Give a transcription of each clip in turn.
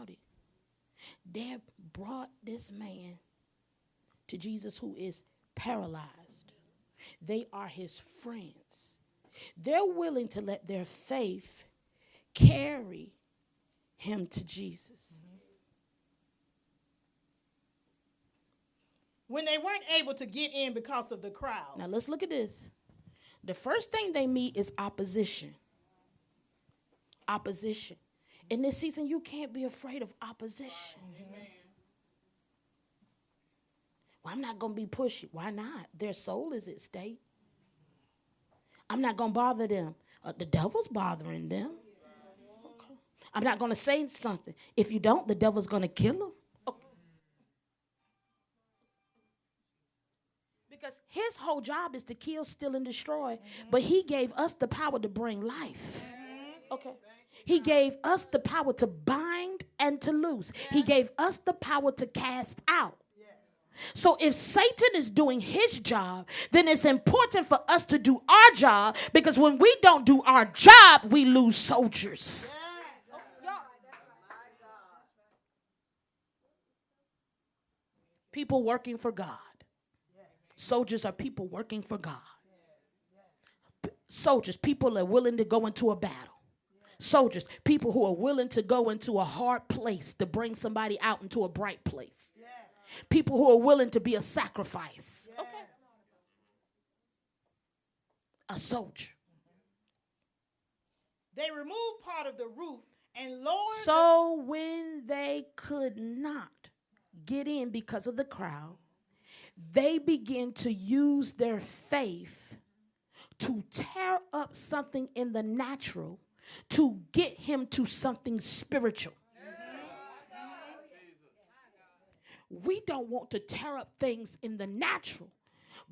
about it. They brought this man to Jesus who is paralyzed. They are his friends. They're willing to let their faith carry him to Jesus. When they weren't able to get in because of the crowd. Now let's look at this. The first thing they meet is opposition. Opposition. In this season, you can't be afraid of opposition. Amen. Well, I'm not going to be pushy. Why not? Their soul is at stake. I'm not going to bother them. The devil's bothering them. Okay. I'm not going to say something. If you don't, the devil's going to kill them. Okay. Because his whole job is to kill, steal, and destroy. But he gave us the power to bring life. Okay. He gave us the power to bind and to loose. He gave us the power to cast out. So if Satan is doing his job, then it's important for us to do our job, because when we don't do our job, we lose soldiers. People working for God. Soldiers are people working for God. Soldiers, people are willing to go into a battle. Soldiers, people who are willing to go into a hard place to bring somebody out into a bright place. People who are willing to be a sacrifice. Okay. A soldier. They removed part of the roof and lowered. So when they could not get in because of the crowd, they began to use their faith to tear up something in the natural to get him to something spiritual. We don't want to tear up things in the natural,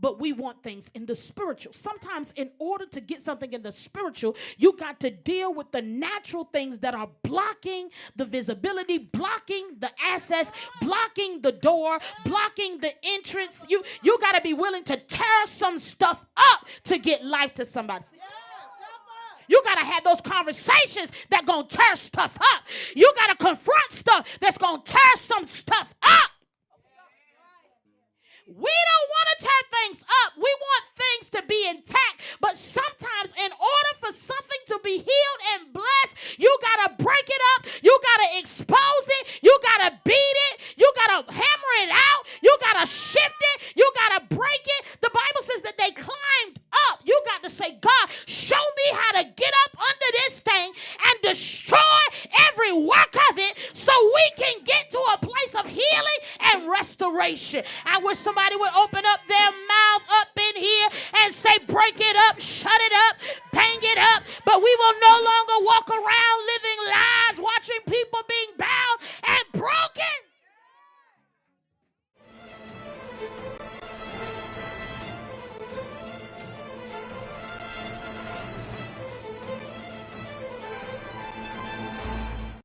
but we want things in the spiritual. Sometimes in order to get something in the spiritual, you got to deal with the natural things that are blocking the visibility, blocking the access, blocking the door, blocking the entrance. You got to be willing to tear some stuff up to get life to somebody. You got to have those conversations that going to tear stuff up. You got to confront stuff that's going to tear some stuff up. We don't want to tear things up. We want things to be intact. But sometimes in order for something to be healed and blessed, you got to break it up. You got to expose it. You got to beat it. You got to hammer it out. You got to shift it. You got to break it. The Bible says that they climbed up. You got to say, God, show me how to get up under this thing and destroy every work of it so we can get to a place of healing and restoration. I wish somebody would open up their mouth up in here and say, break it up, shut it up, bang it up. But we will no longer walk around living lies, watching people be